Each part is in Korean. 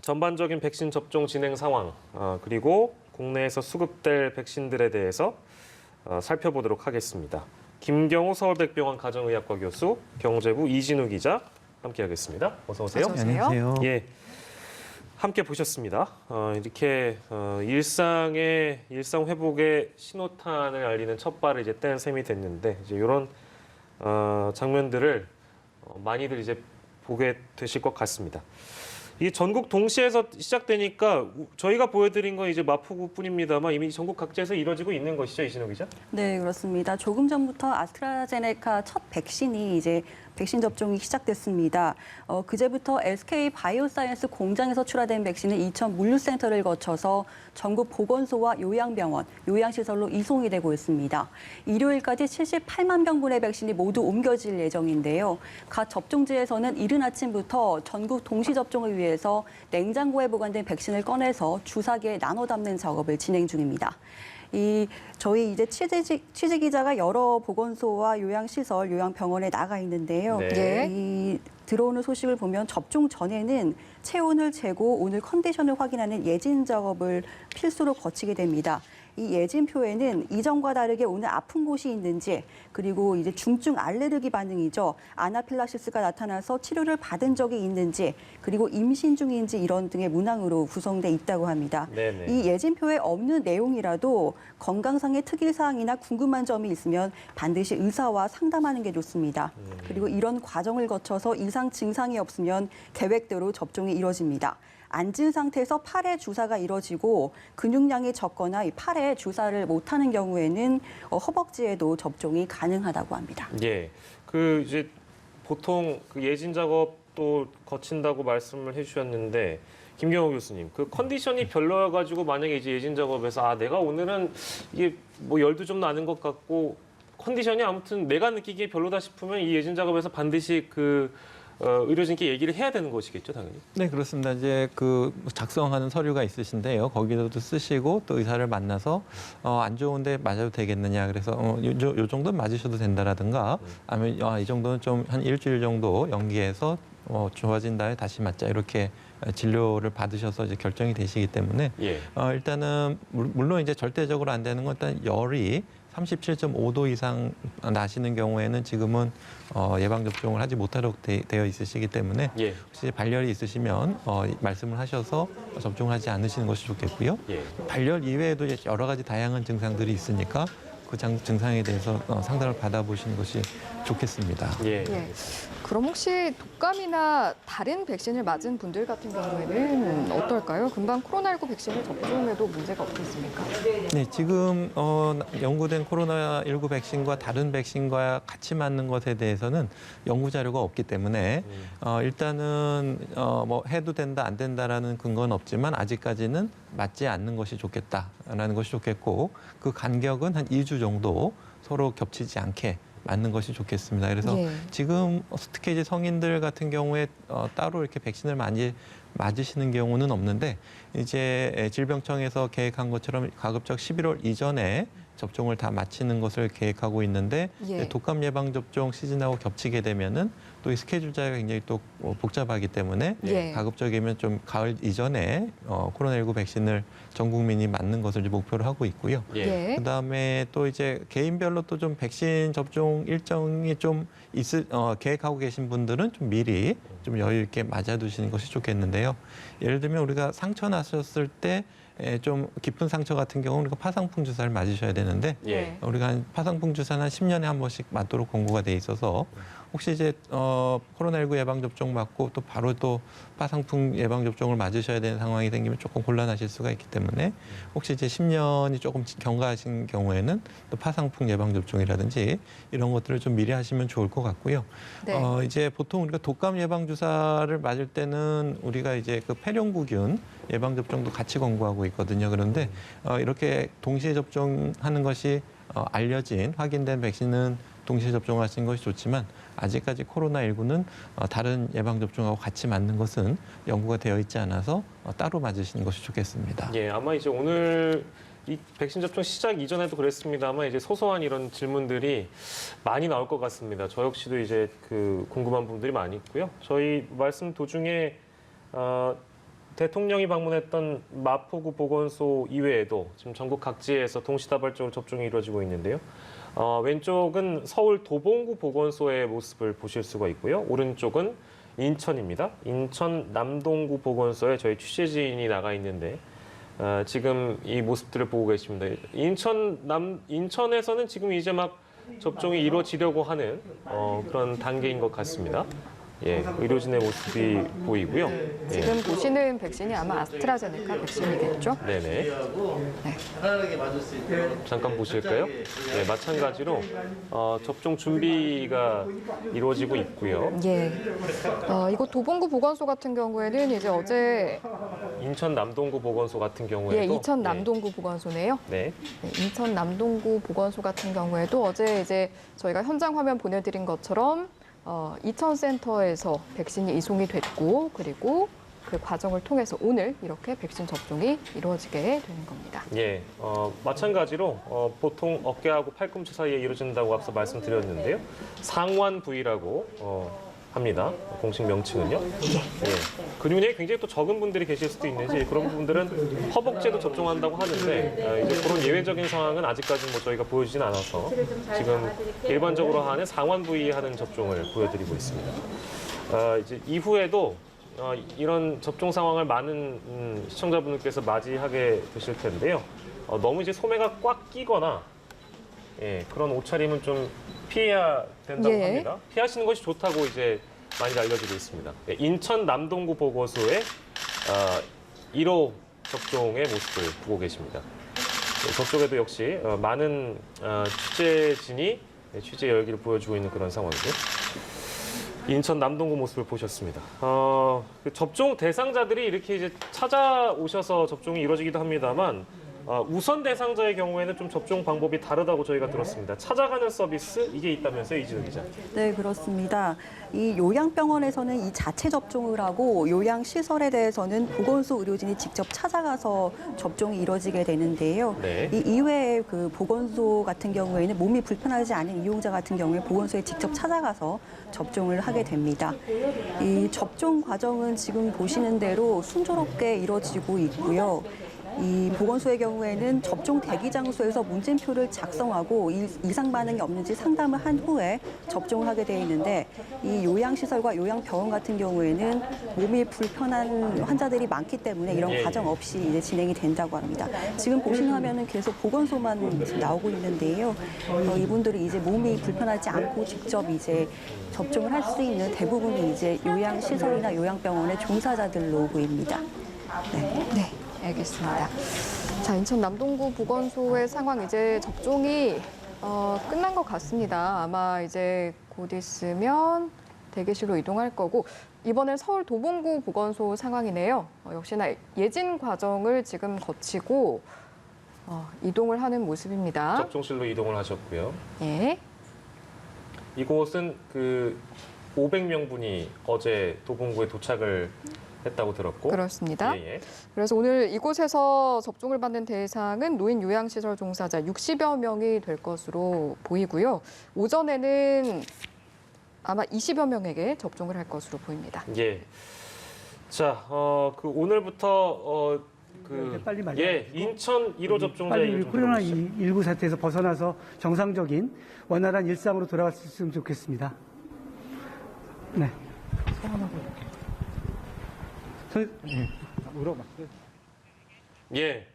전반적인 백신 접종 진행 상황, 그리고 국내에서 수급될 백신들에 대해서 살펴보도록 하겠습니다. 김경우 서울백병원 가정의학과 교수, 경제부 이진우 기자 함께하겠습니다. 어서 오세요. 안녕하세요. 예, 함께 보셨습니다. 이렇게 일상 회복의 신호탄을 알리는 첫 발을 이제 뗀 셈이 됐는데 이제 이런 장면들을 많이들 이제 보게 되실 것 같습니다. 이 전국 동시에서 시작되니까 저희가 보여드린 건 이제 마포구뿐입니다만 이미 전국 각지에서 이뤄지고 있는 것이죠, 이진호 기자? 네, 그렇습니다. 조금 전부터 아스트라제네카 첫 백신이 이제 백신 접종이 시작됐습니다. 그제부터 SK 바이오사이언스 공장에서 출하된 백신은 이천 물류센터를 거쳐서 전국 보건소와 요양병원, 요양시설로 이송이 되고 있습니다. 일요일까지 78만 병분의 백신이 모두 옮겨질 예정인데요. 각 접종지에서는 이른 아침부터 전국 동시 접종을 위해서 냉장고에 보관된 백신을 꺼내서 주사기에 나눠 담는 작업을 진행 중입니다. 저희 이제 취재 기자가 여러 보건소와 요양시설, 요양병원에 나가 있는데요. 네. 들어오는 소식을 보면 접종 전에는 체온을 재고 오늘 컨디션을 확인하는 예진 작업을 필수로 거치게 됩니다. 이 예진표에는 이전과 다르게 오늘 아픈 곳이 있는지, 그리고 이제 중증 알레르기 반응이죠. 아나필락시스가 나타나서 치료를 받은 적이 있는지, 그리고 임신 중인지 이런 등의 문항으로 구성돼 있다고 합니다. 네네. 이 예진표에 없는 내용이라도 건강상의 특이사항이나 궁금한 점이 있으면 반드시 의사와 상담하는 게 좋습니다. 그리고 이런 과정을 거쳐서 이상 증상이 없으면 계획대로 접종이 이뤄집니다. 앉은 상태에서 팔에 주사가 이뤄지고 근육량이 적거나 이 팔에 주사를 못하는 경우에는 허벅지에도 접종이 가능하다고 합니다. 예, 이제 보통 예진 작업도 거친다고 말씀을 해주셨는데 김경호 교수님, 컨디션이 별로여가지고 만약에 이제 예진 작업에서 내가 오늘은 이게 뭐 열도 좀 나는 것 같고 컨디션이 아무튼 내가 느끼기에 별로다 싶으면 이 예진 작업에서 반드시 의료진께 얘기를 해야 되는 것이겠죠, 당연히. 네, 그렇습니다. 이제 작성하는 서류가 있으신데요. 거기서도 쓰시고 또 의사를 만나서 안 좋은데 맞아도 되겠느냐. 그래서 요 정도는 맞으셔도 된다라든가 아니면 이 정도는 좀 한 일주일 정도 연기해서 좋아진 다음에 다시 맞자 이렇게 진료를 받으셔서 이제 결정이 되시기 때문에 예. 일단은 물론 이제 절대적으로 안 되는 건 일단 열이 37.5도 이상 나시는 경우에는 지금은 예방접종을 하지 못하도록 되어 있으시기 때문에 예. 혹시 발열이 있으시면 말씀을 하셔서 접종을 하지 않으시는 것이 좋겠고요. 예. 발열 이외에도 이제 여러 가지 다양한 증상들이 있으니까 그 증상에 대해서 상담을 받아보시는 것이 좋겠습니다. 예. 예. 그럼 혹시 독감이나 다른 백신을 맞은 분들 같은 경우에는 어떨까요? 금방 코로나19 백신을 접종해도 문제가 없겠습니까? 네, 지금 연구된 코로나19 백신과 다른 백신과 같이 맞는 것에 대해서는 연구 자료가 없기 때문에 일단은 뭐 해도 된다 안 된다라는 근거는 없지만 아직까지는 맞지 않는 것이 좋겠다라는 것이 좋겠고 그 간격은 한 2주 정도 서로 겹치지 않게 맞는 것이 좋겠습니다. 그래서 지금 특히 이제 성인들 같은 경우에 따로 이렇게 백신을 많이 맞으시는 경우는 없는데 이제 질병청에서 계획한 것처럼 가급적 11월 이전에 접종을 다 마치는 것을 계획하고 있는데 독감 예방 접종 시즌하고 겹치게 되면은 또 이 스케줄 자가 굉장히 또 복잡하기 때문에 가급적이면 좀 가을 이전에 코로나19 백신을 전 국민이 맞는 것을 이제 목표로 하고 있고요. 그다음에 또 이제 개인별로 또 좀 백신 접종 일정이 좀 계획하고 계신 분들은 좀 미리 좀 여유 있게 맞아두시는 것이 좋겠는데요. 예를 들면 우리가 상처 나셨을 때 좀 깊은 상처 같은 경우는 우리가 파상풍 주사를 맞으셔야 되는데 우리가 파상풍 주사는 한 10년에 한 번씩 맞도록 권고가 돼 있어서 혹시 이제 코로나19 예방 접종 맞고 또 바로 또 파상풍 예방 접종을 맞으셔야 되는 상황이 생기면 조금 곤란하실 수가 있기 때문에 혹시 이제 10년이 조금 경과하신 경우에는 또 파상풍 예방 접종이라든지 이런 것들을 좀 미리 하시면 좋을 것 같고요. 이제 보통 우리가 독감 예방 주사를 맞을 때는 우리가 이제 폐렴구균 예방 접종도 같이 권고하고 있거든요. 그런데 이렇게 동시에 접종하는 것이 알려진 확인된 백신은 동시에 접종하시는 것이 좋지만 아직까지 코로나19는 다른 예방접종하고 같이 맞는 것은 연구가 되어 있지 않아서 따로 맞으시는 것이 좋겠습니다. 예, 아마 이제 오늘 이 백신 접종 시작 이전에도 그랬습니다만 이제 소소한 이런 질문들이 많이 나올 것 같습니다. 저 역시도 이제 궁금한 부분들이 많이 있고요. 저희 말씀 도중에 대통령이 방문했던 마포구 보건소 이외에도 지금 전국 각지에서 동시다발적으로 접종이 이루어지고 있는데요. 왼쪽은 서울 도봉구 보건소의 모습을 보실 수가 있고요. 오른쪽은 인천입니다. 인천 남동구 보건소에 저희 취재진이 나가 있는데 지금 이 모습들을 보고 계십니다. 인천에서는 지금 이제 막 접종이 이루어지려고 하는 그런 단계인 것 같습니다. 예, 의료진의 모습이 보이고요. 예. 지금 보시는 백신이 아마 아스트라제네카 백신이겠죠? 네네. 잠깐 보실까요? 네, 마찬가지로 접종 준비가 이루어지고 있고요. 예. 이곳 도봉구 보건소 같은 경우에는 이제 어제 인천 남동구 보건소 같은 경우에도 예, 인천 남동구 보건소네요. 네. 네, 인천 남동구 보건소 같은 경우에도 어제 이제 저희가 현장 화면 보내드린 것처럼 이천센터에서 백신이 이송이 됐고 그리고 그 과정을 통해서 오늘 이렇게 백신 접종이 이루어지게 되는 겁니다. 예, 마찬가지로 보통 어깨하고 팔꿈치 사이에 이루어진다고 앞서 말씀드렸는데요. 상완 부위라고 합니다. 공식 명칭은요. 예. 근육량이 굉장히 또 적은 분들이 계실 수도 있는지 그런 분들은 허벅지에도 접종한다고 하는데 이제 그런 예외적인 상황은 아직까지 뭐 저희가 보여주진 않아서 지금 일반적으로 하는 상완 부위에 하는 접종을 보여드리고 있습니다. 이제 이후에도 이런 접종 상황을 많은 시청자분들께서 맞이하게 되실 텐데요. 너무 이제 소매가 꽉 끼거나 그런 옷차림은 좀 피해야 된다고 예. 합니다. 피하시는 것이 좋다고 이제 많이 알려지고 있습니다. 인천 남동구 보건소의 1호 접종의 모습을 보고 계십니다. 저쪽에도 역시 많은 취재진이 취재 열기를 보여주고 있는 그런 상황이고요. 인천 남동구 모습을 보셨습니다. 그 접종 대상자들이 이렇게 이제 찾아오셔서 접종이 이루어지기도 합니다만 우선 대상자의 경우에는 좀 접종 방법이 다르다고 저희가 들었습니다. 찾아가는 서비스 이게 있다면서요, 이지은 기자? 네, 그렇습니다. 이 요양병원에서는 이 자체 접종을 하고 요양시설에 대해서는 보건소 의료진이 직접 찾아가서 접종이 이루어지게 되는데요. 네. 이 이외에 그 보건소 같은 경우에는 몸이 불편하지 않은 이용자 같은 경우에 보건소에 직접 찾아가서 접종을 하게 됩니다. 이 접종 과정은 지금 보시는 대로 순조롭게 이루어지고 있고요. 이 보건소의 경우에는 접종 대기 장소에서 문진표를 작성하고 이상 반응이 없는지 상담을 한 후에 접종을 하게 되어 있는데 이 요양시설과 요양병원 같은 경우에는 몸이 불편한 환자들이 많기 때문에 이런 예, 과정 예. 없이 이제 진행이 된다고 합니다. 지금 보시는 화면은 계속 보건소만 지금 나오고 있는데요. 이분들이 이제 몸이 불편하지 않고 직접 이제 접종을 할 수 있는 대부분이 이제 요양시설이나 요양병원의 종사자들로 보입니다. 네, 알겠습니다. 자, 인천 남동구 보건소의 상황 이제 접종이 끝난 것 같습니다. 아마 이제 곧 있으면 대기실로 이동할 거고 이번엔 서울 도봉구 보건소 상황이네요. 역시나 예진 과정을 지금 거치고 이동을 하는 모습입니다. 접종실로 이동을 하셨고요. 예. 이곳은 그 500명 분이 어제 도봉구에 도착을 했다고 들었고. 그렇습니다. 예, 예. 그래서 오늘 이곳에서 접종을 받는 대상은 노인 요양시설 종사자 60여 명이 될 것으로 보이고요. 오전에는 아마 20여 명에게 접종을 할 것으로 보입니다. 예. 자, 그 오늘부터 빨리 말이야. 인천 1호 접종자 빨리 얘기 좀 코로나 들어보시죠. 19 사태에서 벗어나서 정상적인 원활한 일상으로 돌아갈 수 있으면 좋겠습니다. 네. 물어봐. 예.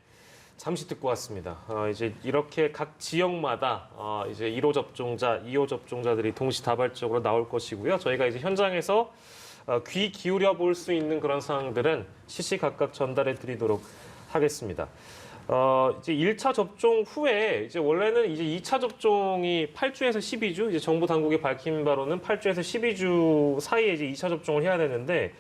잠시 듣고 왔습니다. 이제 이렇게 각 지역마다 이제 1호 접종자, 2호 접종자들이 동시다발적으로 나올 것이고요. 저희가 이제 현장에서 귀 기울여 볼 수 있는 그런 사항들은 시시각각 전달해 드리도록 하겠습니다. 이제 1차 접종 후에 이제 원래는 이제 2차 접종이 8주에서 12주, 이제 정부 당국이 밝힌 바로는 8주에서 12주 사이에 이제 2차 접종을 해야 되는데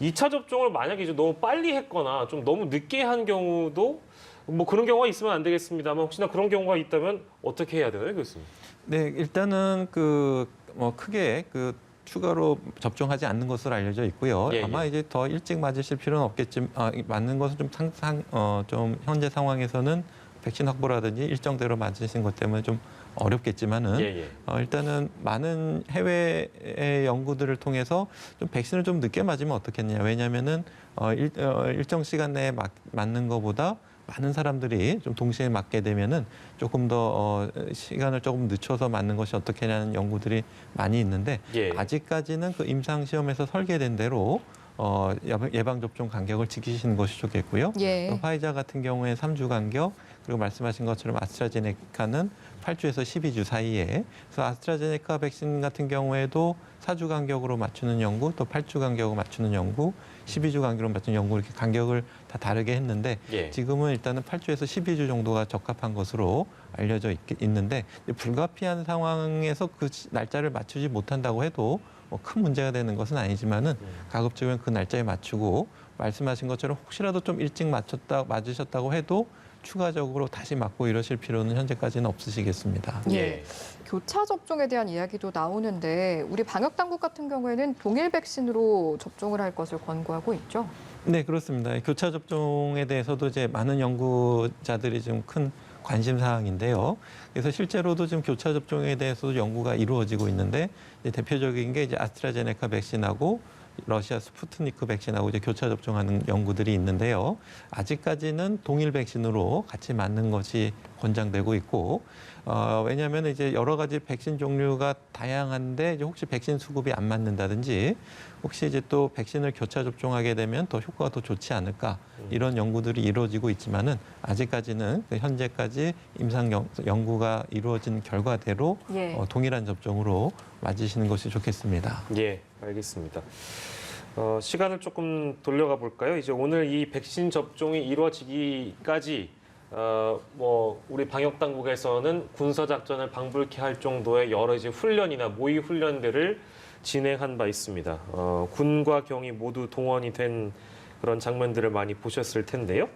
2차 접종을 만약에 이제 너무 빨리 했거나 좀 너무 늦게 한 경우도 뭐 그런 경우가 있으면 안 되겠습니다만 혹시나 그런 경우가 있다면 어떻게 해야 되나요, 교수님? 네, 일단은 크게 추가로 접종하지 않는 것으로 알려져 있고요. 예, 아마 예. 이제 더 일찍 맞으실 필요는 없겠지만 맞는 것은 좀 현재 상황에서는 백신 확보라든지 일정대로 맞으신 것 때문에 좀 어렵겠지만은 예. 일단은 많은 해외의 연구들을 통해서 좀 백신을 좀 늦게 맞으면 어떻겠냐. 왜냐하면은 일정 시간 내에 맞는 것보다 많은 사람들이 좀 동시에 맞게 되면은 조금 더 시간을 조금 늦춰서 맞는 것이 어떻게냐는 연구들이 많이 있는데 예. 아직까지는 그 임상 시험에서 설계된 대로 예방 접종 간격을 지키시는 것이 좋겠고요. 예. 또 화이자 같은 경우에 3주 간격, 그리고 말씀하신 것처럼 아스트라제네카는 8주에서 12주 사이에. 그래서 아스트라제네카 백신 같은 경우에도 4주 간격으로 맞추는 연구, 또 8주 간격으로 맞추는 연구, 12주 간격으로 맞추는 연구 이렇게 간격을 다 다르게 했는데 예. 지금은 일단은 8주에서 12주 정도가 적합한 것으로 알려져 있는데 불가피한 상황에서 그 날짜를 맞추지 못한다고 해도 뭐 큰 문제가 되는 것은 아니지만은 가급적이면 그 날짜에 맞추고 말씀하신 것처럼 혹시라도 좀 일찍 맞으셨다고 해도 추가적으로 다시 맞고 이러실 필요는 현재까지는 없으시겠습니다. 예. 교차 접종에 대한 이야기도 나오는데 우리 방역 당국 같은 경우에는 동일 백신으로 접종을 할 것을 권고하고 있죠. 네, 그렇습니다. 교차 접종에 대해서도 이제 많은 연구자들이 좀 큰 관심 사항인데요. 그래서 실제로도 지금 교차 접종에 대해서도 연구가 이루어지고 있는데 이제 대표적인 게 이제 아스트라제네카 백신하고 러시아 스푸트니크 백신하고 이제 교차 접종하는 연구들이 있는데요. 아직까지는 동일 백신으로 같이 맞는 것이 권장되고 있고, 왜냐하면 이제 여러 가지 백신 종류가 다양한데 이제 혹시 백신 수급이 안 맞는다든지, 혹시 이제 또 백신을 교차 접종하게 되면 더 효과가 더 좋지 않을까 이런 연구들이 이루어지고 있지만은 아직까지는 현재까지 임상 연구가 이루어진 결과대로 예. 동일한 접종으로 맞으시는 것이 좋겠습니다. 예, 알겠습니다. 시간을 조금 돌려가 볼까요? 이제 오늘 이 백신 접종이 이루어지기까지 뭐 우리 방역 당국에서는 군사 작전을 방불케 할 정도의 여러 이제 훈련이나 모의 훈련들을 진행한 바 있습니다. 군과 경이 모두 동원이 된 그런 장면들을 많이 보셨을 텐데요.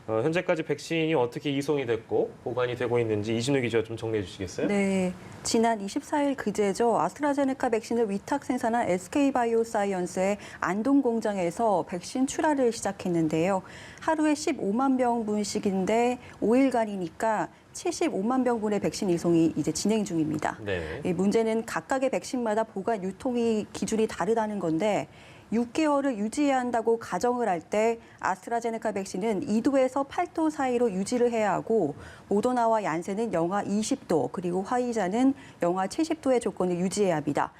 현재까지 백신이 어떻게 이송이 됐고 보관이 되고 있는지 이진우 기자 좀 정리해 주시겠어요? 네, 지난 24일 그제죠. 아스트라제네카 백신을 위탁 생산한 SK바이오사이언스의 안동 공장에서 백신 출하를 시작했는데요. 하루에 15만 병분씩인데 5일간이니까 75만 병분의 백신 이송이 이제 진행 중입니다. 네. 이 문제는 각각의 백신마다 보관 유통이 기준이 다르다는 건데 6개월을 유지해야 한다고 가정을 할 때 아스트라제네카 백신은 2도에서 8도 사이로 유지를 해야 하고 모더나와 얀센은 영하 20도 그리고 화이자는 영하 70도의 조건을 유지해야 합니다.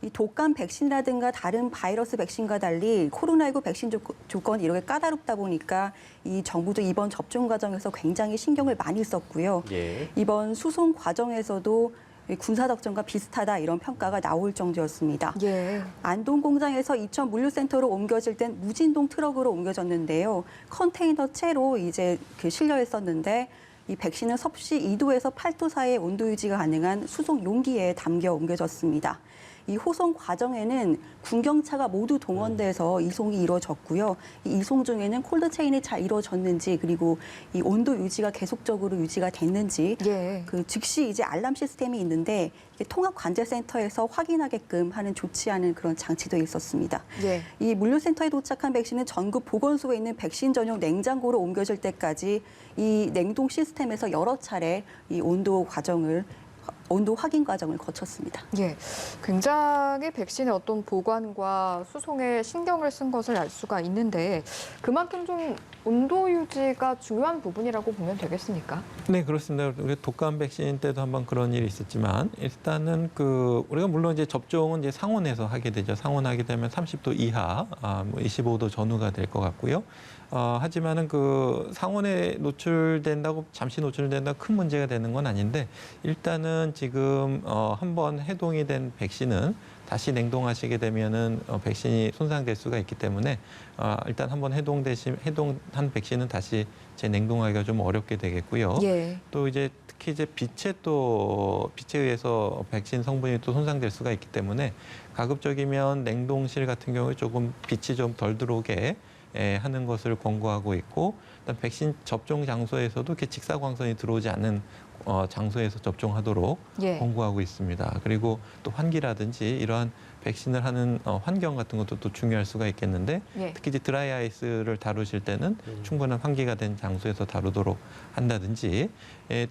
이 독감 백신이라든가 다른 바이러스 백신과 달리 코로나19 백신 조건이 이렇게 까다롭다 보니까 이 정부도 이번 접종 과정에서 굉장히 신경을 많이 썼고요. 예. 이번 수송 과정에서도 군사 작전과 비슷하다 이런 평가가 나올 정도였습니다. 예. 안동 공장에서 이천 물류센터로 옮겨질 땐 무진동 트럭으로 옮겨졌는데요. 컨테이너 채로 이제 실려 있었는데 이 백신은 섭씨 2도에서 8도 사이의 온도 유지가 가능한 수송 용기에 담겨 옮겨졌습니다. 이 호송 과정에는 군경차가 모두 동원돼서 이송이 이루어졌고요. 이 이송 중에는 콜드체인이 잘 이루어졌는지 그리고 이 온도 유지가 계속적으로 유지가 됐는지 예. 그 즉시 이제 알람 시스템이 있는데 통합관제센터에서 확인하게끔 하는 조치하는 그런 장치도 있었습니다. 예. 이 물류센터에 도착한 백신은 전국 보건소에 있는 백신 전용 냉장고로 옮겨질 때까지 이 냉동 시스템에서 여러 차례 이 온도 확인 과정을 거쳤습니다. 예, 굉장히 백신의 어떤 보관과 수송에 신경을 쓴 것을 알 수가 있는데 그만큼 좀 온도 유지가 중요한 부분이라고 보면 되겠습니까? 네, 그렇습니다. 우리 독감 백신 때도 한번 그런 일이 있었지만 일단은 우리가 물론 이제 접종은 이제 상온에서 하게 되죠. 상온하게 되면 30도 이하, 25도 전후가 될 것 같고요. 하지만은 상온에 잠시 노출된다고 큰 문제가 되는 건 아닌데 일단은 지금 한번 해동이 된 백신은 다시 냉동하시게 되면은 백신이 손상될 수가 있기 때문에 일단 한번 해동한 백신은 다시 재냉동하기가 좀 어렵게 되겠고요. 예. 또 이제 특히 이제 빛에 의해서 백신 성분이 또 손상될 수가 있기 때문에 가급적이면 냉동실 같은 경우에 조금 빛이 좀 덜 들어오게 하는 것을 권고하고 있고, 일단 백신 접종 장소에서도 이렇게 직사광선이 들어오지 않는 장소에서 접종하도록 예. 권고하고 있습니다. 그리고 또 환기라든지 이러한 백신을 하는 환경 같은 것도 또 중요할 수가 있겠는데 예. 특히 이제 드라이 아이스를 다루실 때는 충분한 환기가 된 장소에서 다루도록 한다든지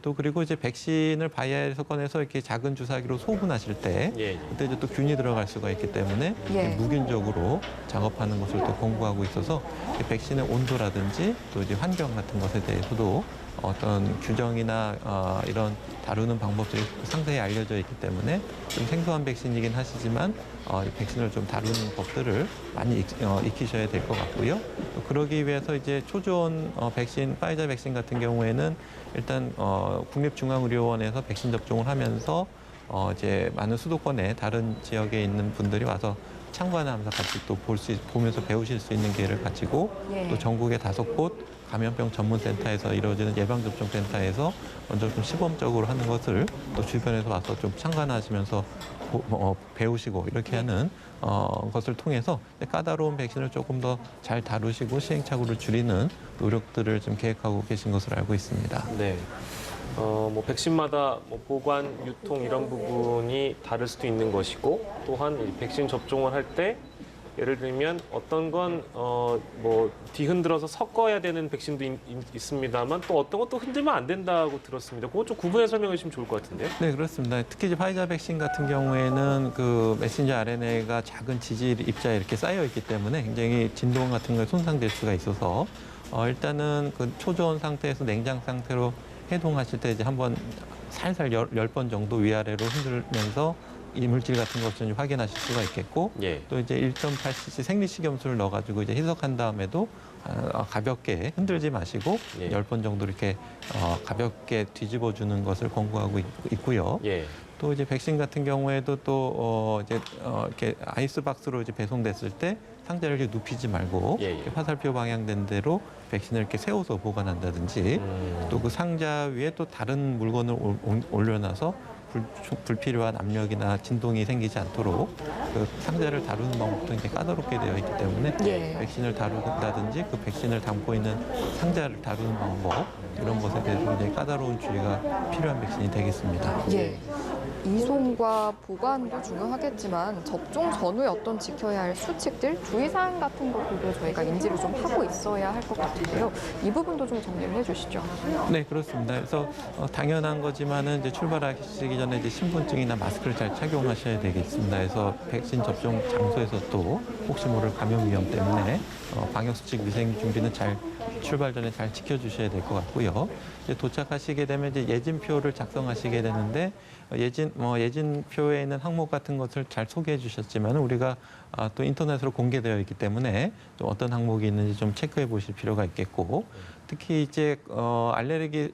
또 그리고 이제 백신을 바이알에서 꺼내서 이렇게 작은 주사기로 소분하실 때 예, 예. 그때 이제 또 균이 들어갈 수가 있기 때문에 예. 무균적으로 작업하는 것을 또 권고하고 있어서 백신의 온도라든지 또 이제 환경 같은 것에 대해서도 어떤 규정이나 이런 다루는 방법들이 상세히 알려져 있기 때문에 좀 생소한 백신이긴 하시지만 이 백신을 좀 다루는 법들을 많이 익히셔야 될 것 같고요. 또 그러기 위해서 이제 초전 백신, 파이자 백신 같은 경우에는 일단 국립중앙의료원에서 백신 접종을 하면서 이제 많은 수도권의 다른 지역에 있는 분들이 와서 참관하면서 같이 또 보면서 배우실 수 있는 기회를 가지고 예. 또 전국의 5곳 감염병 전문센터에서 이루어지는 예방접종센터에서 먼저 좀 시범적으로 하는 것을 또 주변에서 와서 좀 참관하시면서 배우시고 이렇게 하는 것을 통해서 까다로운 백신을 조금 더 잘 다루시고 시행착오를 줄이는 노력들을 좀 계획하고 계신 것으로 알고 있습니다. 네. 뭐 백신마다 뭐 보관, 유통 이런 부분이 다를 수도 있는 것이고 또한 이 백신 접종을 할 때 예를 들면 어떤 건 뭐 뒤흔들어서 섞어야 되는 백신도 있습니다만 또 어떤 것도 흔들면 안 된다고 들었습니다. 그거 좀 구분해 설명해 주시면 좋을 것 같은데요. 네, 그렇습니다. 특히 이제 파이자 백신 같은 경우에는 그 메신저 RNA가 작은 지질 입자에 이렇게 쌓여 있기 때문에 굉장히 진동 같은 거에 손상될 수가 있어서 일단은 그 초저온 상태에서 냉장 상태로 해동하실 때 이제 한번 살살 10번 정도 위아래로 흔들면서 이물질 같은 것을 좀 확인하실 수가 있겠고 예. 또 이제 1.8cc 생리식염수를 넣어가지고 이제 희석한 다음에도 가볍게 흔들지 마시고 예. 10번 정도 이렇게 가볍게 뒤집어 주는 것을 권고하고 있고요. 예. 또 이제 백신 같은 경우에도 또 이제 이렇게 아이스박스로 이제 배송됐을 때 상자를 이렇게 눕히지 말고 예, 예. 이렇게 화살표 방향된 대로 백신을 이렇게 세워서 보관한다든지 또 그 상자 위에 또 다른 물건을 올려놔서 불필요한 압력이나 진동이 생기지 않도록 그 상자를 다루는 방법도 굉장히 까다롭게 되어 있기 때문에 예. 백신을 다룬다든지 그 백신을 담고 있는 상자를 다루는 방법 이런 것에 대해서 굉장히 까다로운 주의가 필요한 백신이 되겠습니다. 예. 이송과 보관도 중요하겠지만 접종 전후에 어떤 지켜야 할 수칙들, 주의사항 같은 것들도 저희가 인지를 좀 하고 있어야 할 것 같은데요. 이 부분도 좀 정리를 해주시죠. 네, 그렇습니다. 그래서 당연한 거지만은 이제 출발하시기 전에 이제 신분증이나 마스크를 잘 착용하셔야 되겠습니다. 그래서 백신 접종 장소에서 또 혹시 모를 감염 위험 때문에 방역수칙 위생 준비는 잘 출발 전에 잘 지켜주셔야 될 것 같고요. 이제 도착하시게 되면 이제 예진표를 작성하시게 되는데 예진표에 있는 항목 같은 것을 잘 소개해 주셨지만 우리가 또 인터넷으로 공개되어 있기 때문에 또 어떤 항목이 있는지 좀 체크해 보실 필요가 있겠고 특히 이제 알레르기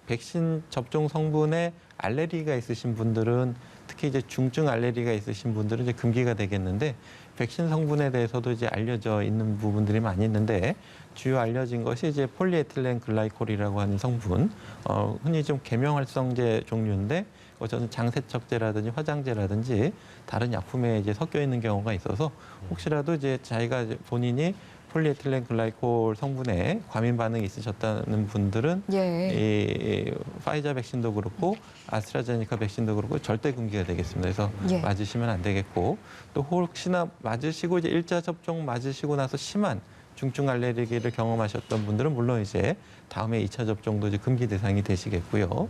백신 접종 성분에 알레르기가 있으신 분들은 특히 이제 중증 알레르기가 있으신 분들은 이제 금기가 되겠는데 백신 성분에 대해서도 이제 알려져 있는 부분들이 많이 있는데 주요 알려진 것이 이제 폴리에틸렌 글라이콜이라고 하는 성분, 흔히 좀 계명활성제 종류인데 저는 장세척제라든지 화장제라든지 다른 약품에 이제 섞여 있는 경우가 있어서 혹시라도 이제 자기가 본인이 폴리에틸렌 글라이콜 성분에 과민 반응이 있으셨다는 분들은 예. 이 파이자 백신도 그렇고 아스트라제네카 백신도 그렇고 절대 금기가 되겠습니다. 그래서 예. 맞으시면 안 되겠고 또 혹시나 맞으시고 이제 1차 접종 맞으시고 나서 심한 중증 알레르기를 경험하셨던 분들은 물론 이제 다음에 2차 접종도 이제 금기 대상이 되시겠고요.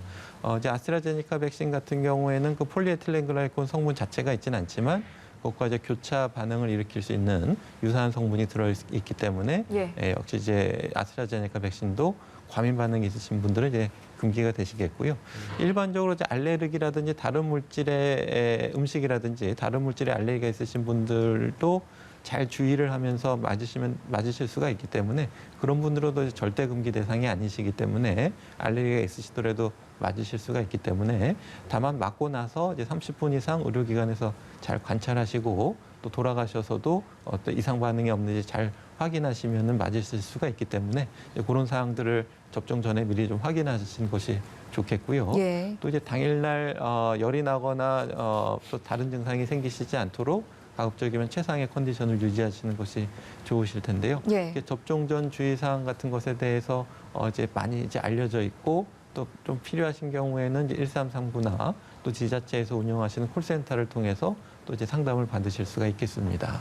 이제 아스트라제네카 백신 같은 경우에는 그 폴리에틸렌 글라이콜 성분 자체가 있지는 않지만 그것과 이제 교차 반응을 일으킬 수 있는 유사한 성분이 들어있기 때문에 예. 역시 이제 아스트라제네카 백신도 과민 반응이 있으신 분들은 이제 금기가 되시겠고요. 일반적으로 이제 알레르기라든지 다른 물질의 음식이라든지 다른 물질에 알레르기가 있으신 분들도 잘 주의를 하면서 맞으실 수가 있기 때문에 그런 분들도 절대 금기 대상이 아니시기 때문에 알레르기가 있으시더라도 맞으실 수가 있기 때문에 다만 맞고 나서 이제 30분 이상 의료기관에서 잘 관찰하시고 또 돌아가셔서도 어떤 이상 반응이 없는지 잘 확인하시면은 맞으실 수가 있기 때문에 그런 사항들을 접종 전에 미리 좀 확인하시는 것이 좋겠고요. 예. 또 이제 당일날 열이 나거나 또 다른 증상이 생기시지 않도록 가급적이면 최상의 컨디션을 유지하시는 것이 좋으실 텐데요. 예. 접종 전 주의사항 같은 것에 대해서 이제 많이 이제 알려져 있고 또 좀 필요하신 경우에는 이제 1339나 또 지자체에서 운영하시는 콜센터를 통해서 또 이제 상담을 받으실 수가 있겠습니다.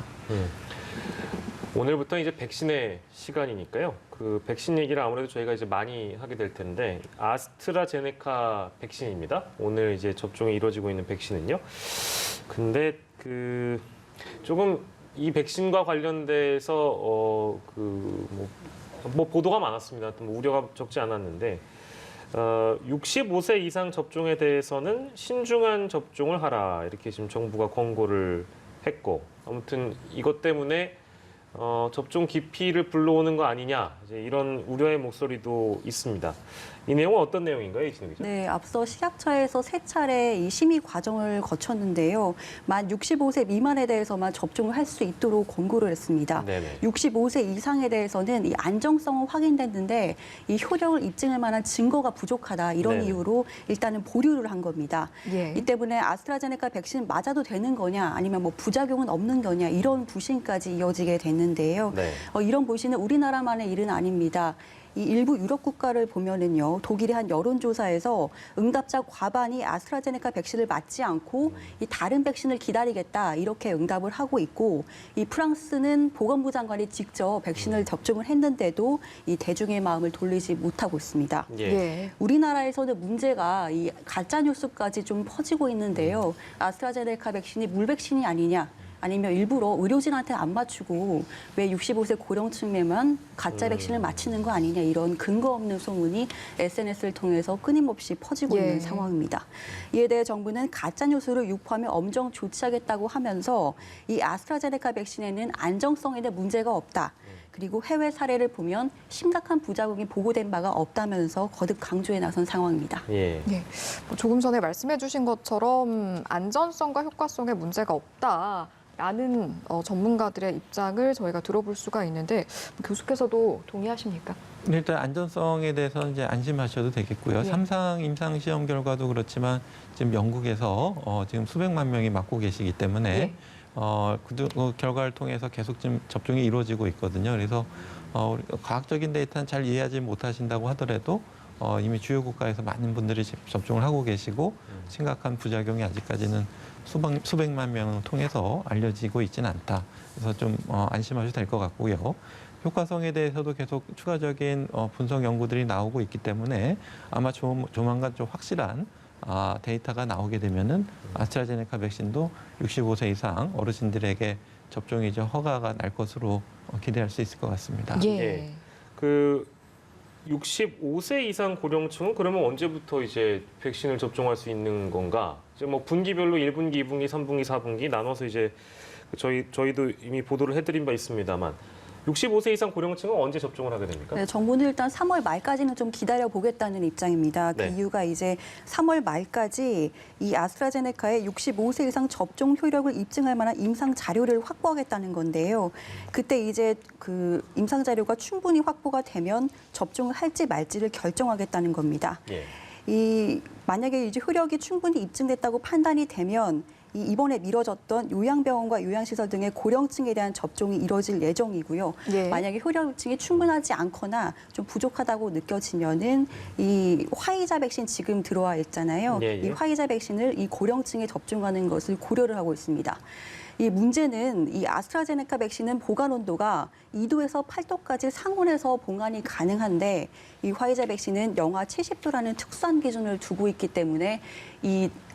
오늘부터 이제 백신의 시간이니까요. 그 백신 얘기를 아무래도 저희가 이제 많이 하게 될 텐데 아스트라제네카 백신입니다. 오늘 이제 접종이 이루어지고 있는 백신은요. 근데 그 조금 이 백신과 관련돼서 뭐 보도가 많았습니다. 또 뭐 우려가 적지 않았는데 65세 이상 접종에 대해서는 신중한 접종을 하라 이렇게 지금 정부가 권고를 했고 아무튼 이것 때문에 접종 기피를 불러오는 거 아니냐 이제 이런 우려의 목소리도 있습니다. 이 내용은 어떤 내용인가요, 이진우 기자? 네, 앞서 식약처에서 세 차례 이 심의 과정을 거쳤는데요. 만 65세 미만에 대해서만 접종을 할 수 있도록 권고를 했습니다. 네네. 65세 이상에 대해서는 이 안정성은 확인됐는데 이 효력을 입증할 만한 증거가 부족하다 이런 네네. 이유로 일단은 보류를 한 겁니다. 예. 이 때문에 아스트라제네카 백신 맞아도 되는 거냐 아니면 뭐 부작용은 없는 거냐 이런 부신까지 이어지게 됐는데요. 네. 이런 보시는 우리나라만의 일은 아닙니다. 이 일부 유럽 국가를 보면은요, 독일의 한 여론조사에서 응답자 과반이 아스트라제네카 백신을 맞지 않고 이 다른 백신을 기다리겠다 이렇게 응답을 하고 있고, 이 프랑스는 보건부 장관이 직접 백신을 접종을 했는데도 이 대중의 마음을 돌리지 못하고 있습니다. 예. 예. 우리나라에서는 문제가 이 가짜 뉴스까지 좀 퍼지고 있는데요. 아스트라제네카 백신이 물백신이 아니냐? 아니면 일부러 의료진한테 안 맞추고 왜 65세 고령층에만 가짜 백신을 맞히는 거 아니냐 이런 근거 없는 소문이 SNS를 통해서 끊임없이 퍼지고 예. 있는 상황입니다. 이에 대해 정부는 가짜 뉴스를 유포하면 엄정 조치하겠다고 하면서 이 아스트라제네카 백신에는 안정성에는 문제가 없다. 그리고 해외 사례를 보면 심각한 부작용이 보고된 바가 없다면서 거듭 강조해 나선 상황입니다. 예. 예. 뭐 조금 전에 말씀해 주신 것처럼 안전성과 효과성에 문제가 없다라는 전문가들의 입장을 저희가 들어볼 수가 있는데 교수께서도 동의하십니까? 일단 안전성에 대해서는 이제 안심하셔도 되겠고요. 예. 3상 임상 시험 결과도 그렇지만 지금 영국에서 지금 수백만 명이 맞고 계시기 때문에 예. 그 결과를 통해서 계속 지금 접종이 이루어지고 있거든요. 그래서 과학적인 데이터는 잘 이해하지 못하신다고 하더라도 이미 주요 국가에서 많은 분들이 접종을 하고 계시고 심각한 부작용이 아직까지는 수백만 명을 통해서 알려지고 있지는 않다. 그래서 좀 안심하셔도 될 것 같고요. 효과성에 대해서도 계속 추가적인 분석 연구들이 나오고 있기 때문에 아마 조만간 좀 확실한 데이터가 나오게 되면은 아스트라제네카 백신도 65세 이상 어르신들에게 접종이 이제 허가가 날 것으로 기대할 수 있을 것 같습니다. 예. 그 65세 이상 고령층은 그러면 언제부터 이제 백신을 접종할 수 있는 건가? 이제 뭐 분기별로 1분기, 2분기, 3분기, 4분기 나눠서 이제 저희도 이미 보도를 해드린 바 있습니다만 65세 이상 고령층은 언제 접종을 하게 됩니까? 네, 정부는 일단 3월 말까지는 좀 기다려 보겠다는 입장입니다. 그 네. 이유가 이제 3월 말까지 이 아스트라제네카의 65세 이상 접종 효력을 입증할 만한 임상 자료를 확보하겠다는 건데요. 그때 이제 그 임상 자료가 충분히 확보가 되면 접종을 할지 말지를 결정하겠다는 겁니다. 예. 만약에 이제 효력이 충분히 입증됐다고 판단이 되면 이번에 미뤄졌던 요양병원과 요양시설 등의 고령층에 대한 접종이 이뤄질 예정이고요. 예. 만약에 효력 입증이 충분하지 않거나 좀 부족하다고 느껴지면은 이 화이자 백신 지금 들어와 있잖아요. 예, 예. 이 화이자 백신을 이 고령층에 접종하는 것을 고려를 하고 있습니다. 이 문제는 이 아스트라제네카 백신은 보관 온도가 2도에서 8도까지 상온에서 보관이 가능한데 이 화이자 백신은 영하 70도라는 특수한 기준을 두고 있기 때문에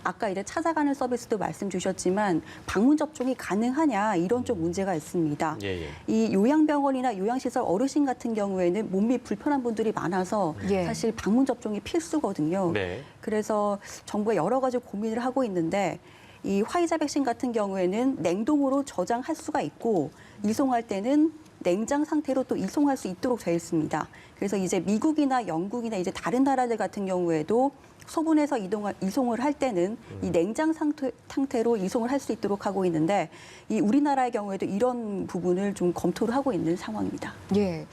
아까 이제 찾아가는 서비스도 말씀 주셨지만 방문 접종이 가능하냐 이런 좀 문제가 있습니다. 예, 예. 이 요양병원이나 요양시설 어르신 같은 경우에는 몸이 불편한 분들이 많아서 예. 사실 방문 접종이 필수거든요. 네. 그래서 정부가 여러 가지 고민을 하고 있는데 이 화이자 백신 같은 경우에는 냉동으로 저장할 수가 있고 이송할 때는 냉장 상태로 또 이송할 수 있도록 되어 있습니다. 그래서 이제 미국이나 영국이나 이제 다른 나라들 같은 경우에도 소분해서 이송을 할 때는 이 냉장 상태로 이송을 할 수 있도록 하고 있는데 이 우리나라의 경우에도 이런 부분을 좀 검토를 하고 있는 상황입니다. 예.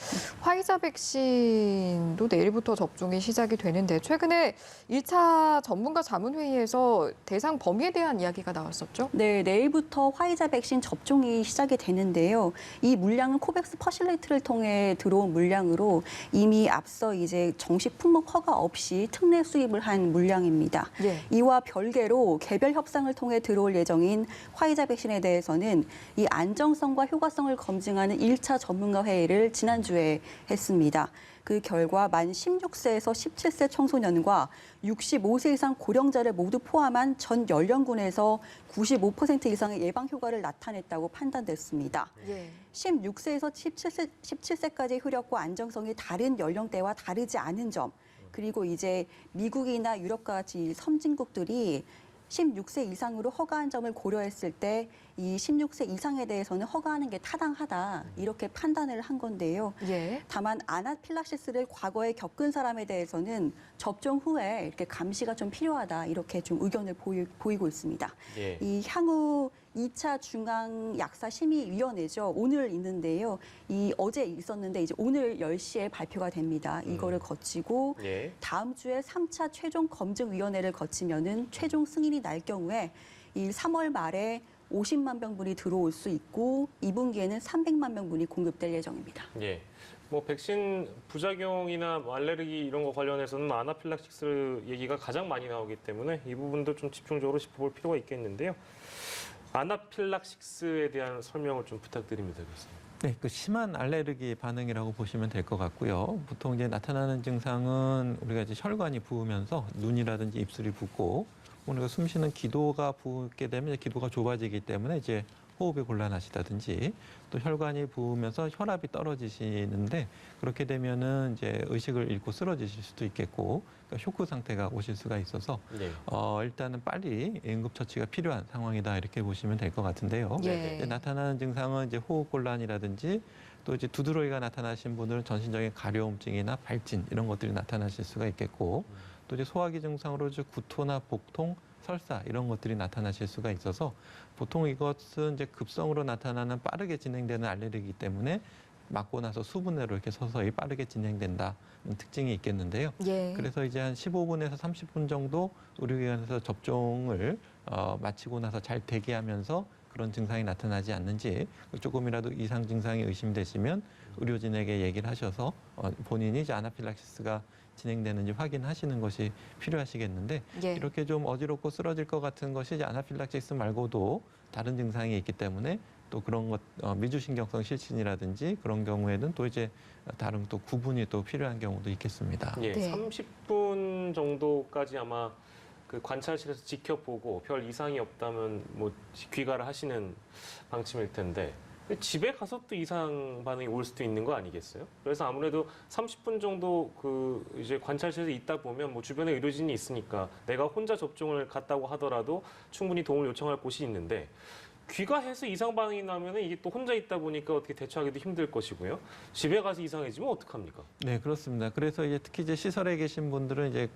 화이자 백신도 내일부터 접종이 시작이 되는데 최근에 1차 전문가 자문회의에서 대상 범위에 대한 이야기가 나왔었죠? 네, 내일부터 화이자 백신 접종이 시작이 되는데요. 이 물량은 코백스 퍼실리티를 통해 들어온 물량으로 이미 앞서 이제 정식 품목 허가 없이 특례 수입을 한 물량입니다. 예. 이와 별개로 개별 협상을 통해 들어올 예정인 화이자 백신에 대해서는 이 안정성과 효과성을 검증하는 1차 전문가 회의를 지난주에 했습니다. 그 결과 만 16세에서 17세 청소년과 65세 이상 고령자를 모두 포함한 전 연령군에서 95% 이상의 예방 효과를 나타냈다고 판단됐습니다. 예. 16세에서 17세까지의 효력과 안정성이 다른 연령대와 다르지 않은 점, 그리고 이제 미국이나 유럽과 같이 선진국들이 16세 이상으로 허가한 점을 고려했을 때 이 16세 이상에 대해서는 허가하는 게 타당하다 이렇게 판단을 한 건데요. 예. 다만 아나필락시스를 과거에 겪은 사람에 대해서는 접종 후에 이렇게 감시가 좀 필요하다 이렇게 좀 의견을 보이고 있습니다. 예. 이 향후 2차 중앙약사심의위원회죠. 오늘 있는데요. 이 어제 있었는데 이제 오늘 10시에 발표가 됩니다. 이거를 거치고 예. 다음 주에 3차 최종 검증위원회를 거치면은 최종 승인이 날 경우에 이 3월 말에 50만 병분이 들어올 수 있고 2분기에는 300만 명분이 공급될 예정입니다. 예. 뭐 백신 부작용이나 뭐 알레르기 이런 거 관련해서는 아나필락시스 얘기가 가장 많이 나오기 때문에 이 부분도 좀 집중적으로 짚어볼 필요가 있겠는데요. 아나필락시스에 대한 설명을 좀 부탁드립니다, 교수님. 네, 그 심한 알레르기 반응이라고 보시면 될 것 같고요. 보통 이제 나타나는 증상은 우리가 이제 혈관이 부으면서 눈이라든지 입술이 붓고 우리가 숨 쉬는 기도가 부게 되면 기도가 좁아지기 때문에 이제 호흡이 곤란하시다든지 또 혈관이 부으면서 혈압이 떨어지시는데 그렇게 되면은 이제 의식을 잃고 쓰러지실 수도 있겠고 그러니까 쇼크 상태가 오실 수가 있어서 네. 일단은 빨리 응급처치가 필요한 상황이다 이렇게 보시면 될 것 같은데요. 예. 이제 나타나는 증상은 이제 호흡 곤란이라든지 또 이제 두드러기가 나타나신 분들은 전신적인 가려움증이나 발진 이런 것들이 나타나실 수가 있겠고 또 이제 소화기 증상으로 이제 구토나 복통, 설사 이런 것들이 나타나실 수가 있어서 보통 이것은 이제 급성으로 나타나는 빠르게 진행되는 알레르기이기 때문에 맞고 나서 수분 내로 이렇게 서서히 빠르게 진행된다는 특징이 있겠는데요. 예. 그래서 이제 한 15분에서 30분 정도 의료기관에서 접종을 마치고 나서 잘 대기하면서 그런 증상이 나타나지 않는지 조금이라도 이상 증상이 의심되시면 의료진에게 얘기를 하셔서 본인이 이제 아나필락시스가 진행되는지 확인하시는 것이 필요하시겠는데 예. 이렇게 좀 어지럽고 쓰러질 것 같은 것이 이제 아나필락시스 말고도 다른 증상이 있기 때문에 또 그런 것 미주신경성 실신이라든지 그런 경우에는 또 이제 다른 또 구분이 또 필요한 경우도 있겠습니다. 예, 네. 30분 정도까지 아마 그 관찰실에서 지켜보고 별 이상이 없다면 뭐 귀가를 하시는 방침일 텐데 집에 가서 또 이상 반응이 올 수도 있는 거 아니겠어요? 그래서 아무래도 30분 정도 그 이제 관찰실에서 있다 보면 뭐 주변에 의료진이 있으니까 내가 혼자 접종을 갔다고 하더라도 충분히 도움을 요청할 곳이 있는데 귀가해서 이상 반응이 나면은 이게 또 혼자 있다 보니까 어떻게 대처하기도 힘들 것이고요. 집에 가서 이상해지면 어떡합니까? 네, 그렇습니다. 그래서 이제 특히 이제 시설에 계신 분들은 이제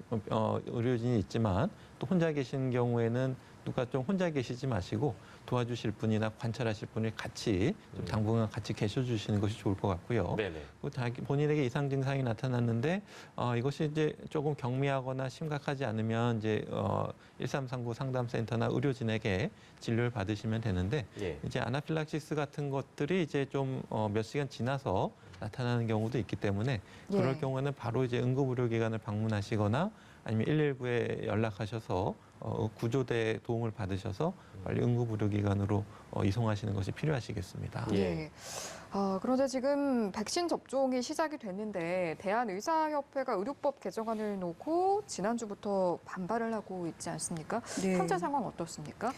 의료진이 있지만 또 혼자 계신 경우에는 누가 좀 혼자 계시지 마시고 도와주실 분이나 관찰하실 분이 같이 좀 당분간 같이 계셔주시는 것이 좋을 것 같고요. 네네. 본인에게 이상 증상이 나타났는데 이것이 이제 조금 경미하거나 심각하지 않으면 이제 1339 상담센터나 의료진에게 진료를 받으시면 되는데 예. 이제 아나필락시스 같은 것들이 이제 좀 몇 시간 지나서 나타나는 경우도 있기 때문에 그럴 예. 경우에는 바로 이제 응급의료기관을 방문하시거나 아니면 119에 연락하셔서 구조대 도움을 받으셔서 빨리 응급의료기관으로 이송하시는 것이 필요하시겠습니다. 예. 그런데 지금 백신 접종이 시작이 됐는데 대한의사협회가 의료법 개정안을 놓고 지난주부터 반발을 하고 있지 않습니까? 네. 현재 상황 어떻습니까?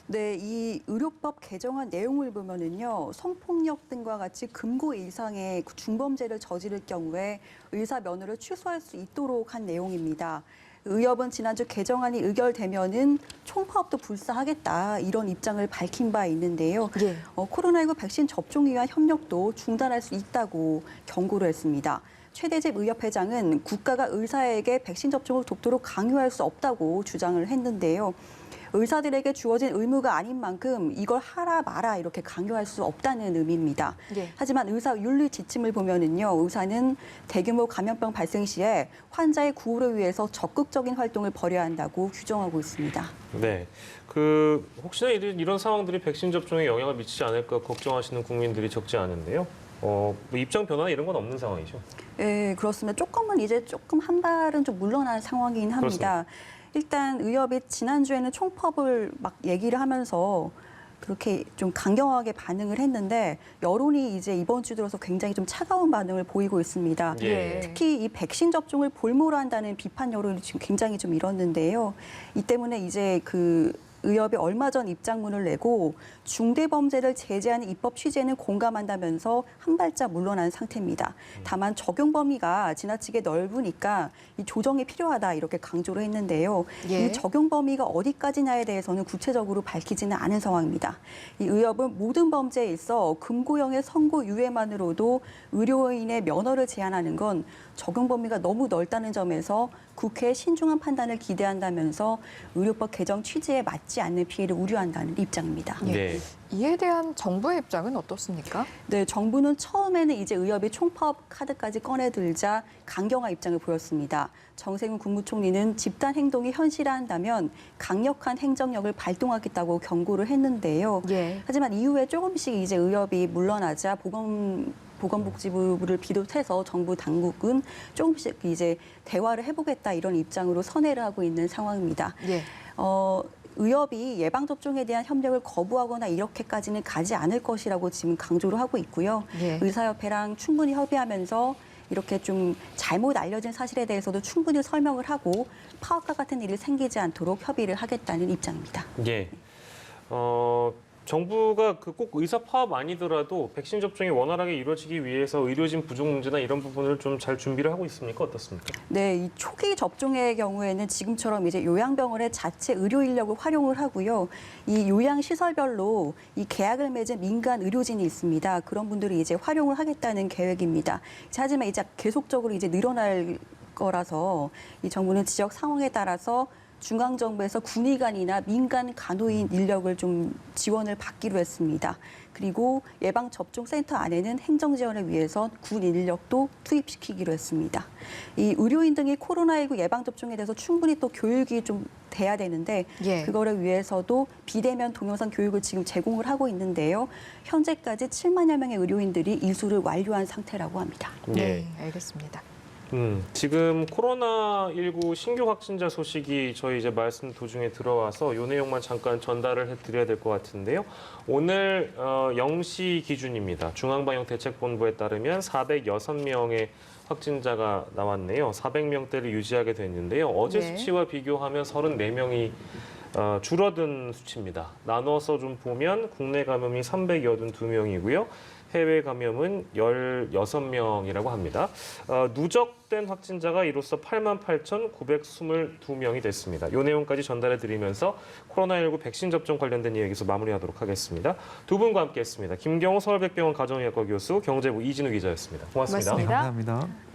네, 이 의료법 개정안 내용을 보면은요, 성폭력 등과 같이 금고 이상의 중범죄를 저지를 경우에 의사 면허를 취소할 수 있도록 한 내용입니다. 의협은 지난주 개정안이 의결되면은 총파업도 불사하겠다 이런 입장을 밝힌 바 있는데요. 예. 코로나19 백신 접종을 위한 협력도 중단할 수 있다고 경고를 했습니다. 최대집 의협회장은 국가가 의사에게 백신 접종을 돕도록 강요할 수 없다고 주장을 했는데요. 의사들에게 주어진 의무가 아닌 만큼 이걸 하라 마라 이렇게 강요할 수 없다는 의미입니다. 예. 하지만 의사 윤리 지침을 보면은요, 의사는 대규모 감염병 발생 시에 환자의 구호를 위해서 적극적인 활동을 벌여야 한다고 규정하고 있습니다. 네. 혹시나 이런 상황들이 백신 접종에 영향을 미치지 않을까 걱정하시는 국민들이 적지 않은데요. 뭐 입장 변화나 이런 건 없는 상황이죠. 네, 그렇습니다. 조금 한 발은 좀 물러난 상황이긴 합니다. 일단 의협이 지난주에는 총법을 막 얘기를 하면서 그렇게 좀 강경하게 반응을 했는데 여론이 이제 이번 주 들어서 굉장히 좀 차가운 반응을 보이고 있습니다. 예. 특히 이 백신 접종을 볼모로 한다는 비판 여론이 지금 굉장히 좀 일었는데요. 이 때문에 이제 의협이 얼마 전 입장문을 내고 중대범죄를 제재하는 입법 취지에는 공감한다면서 한 발짝 물러난 상태입니다. 다만 적용 범위가 지나치게 넓으니까 이 조정이 필요하다 이렇게 강조를 했는데요. 예. 이 적용 범위가 어디까지냐에 대해서는 구체적으로 밝히지는 않은 상황입니다. 이 의협은 모든 범죄에 있어 금고형의 선고 유예만으로도 의료인의 면허를 제한하는 건 적용 범위가 너무 넓다는 점에서 국회의 신중한 판단을 기대한다면서 의료법 개정 취지에 맞지 않는 피해를 우려한다는 입장입니다. 예. 네. 이에 대한 정부의 입장은 어떻습니까? 네, 정부는 처음에는 이제 의협이 총파업 카드까지 꺼내들자 강경한 입장을 보였습니다. 정세균 국무총리는 집단 행동이 현실화한다면 강력한 행정력을 발동하겠다고 경고를 했는데요. 예. 하지만 이후에 조금씩 이제 의협이 물러나자 보건복지부를 비롯해서 정부 당국은 조금씩 이제 대화를 해보겠다 이런 입장으로 선회를 하고 있는 상황입니다. 예. 의협이 예방접종에 대한 협력을 거부하거나 이렇게까지는 가지 않을 것이라고 지금 강조를 하고 있고요. 예. 의사협회랑 충분히 협의하면서 이렇게 좀 잘못 알려진 사실에 대해서도 충분히 설명을 하고 파업과 같은 일이 생기지 않도록 협의를 하겠다는 입장입니다. 예. 정부가 꼭 의사 파업 아니더라도 백신 접종이 원활하게 이루어지기 위해서 의료진 부족 문제나 이런 부분을 좀 잘 준비를 하고 있습니까? 어떻습니까? 네, 이 초기 접종의 경우에는 지금처럼 이제 요양병원의 자체 의료 인력을 활용을 하고요. 이 요양 시설별로 이 계약을 맺은 민간 의료진이 있습니다. 그런 분들이 이제 활용을 하겠다는 계획입니다. 하지만 이제 계속적으로 이제 늘어날 거라서 이 정부는 지역 상황에 따라서 중앙정부에서 군의관이나 민간 간호인 인력을 좀 지원을 받기로 했습니다. 그리고 예방접종센터 안에는 행정지원을 위해서 군 인력도 투입시키기로 했습니다. 이 의료인 등이 코로나19 예방접종에 대해서 충분히 또 교육이 좀 돼야 되는데 예. 그거를 위해서도 비대면 동영상 교육을 지금 제공을 하고 있는데요. 현재까지 7만여 명의 의료인들이 이수를 완료한 상태라고 합니다. 네, 알겠습니다. 지금 코로나19 신규 확진자 소식이 저희 이제 말씀 도중에 들어와서 이 내용만 잠깐 전달을 해드려야 될 것 같은데요. 오늘 0시 기준입니다. 중앙방역대책본부에 따르면 406명의 확진자가 나왔네요. 400명대를 유지하게 됐는데요. 어제 네. 수치와 비교하면 34명이 줄어든 수치입니다. 나눠서 좀 보면 국내 감염이 382명이고요. 해외 감염은 16명이라고 합니다. 누적된 확진자가 이로써 88,922명이 됐습니다. 이 내용까지 전달해 드리면서 코로나19 백신 접종 관련된 이야기 여기서 마무리하도록 하겠습니다. 두 분과 함께했습니다. 김경호 서울백병원 가정의학과 교수, 경제부 이진우 기자였습니다. 고맙습니다. 고맙습니다. 감사합니다.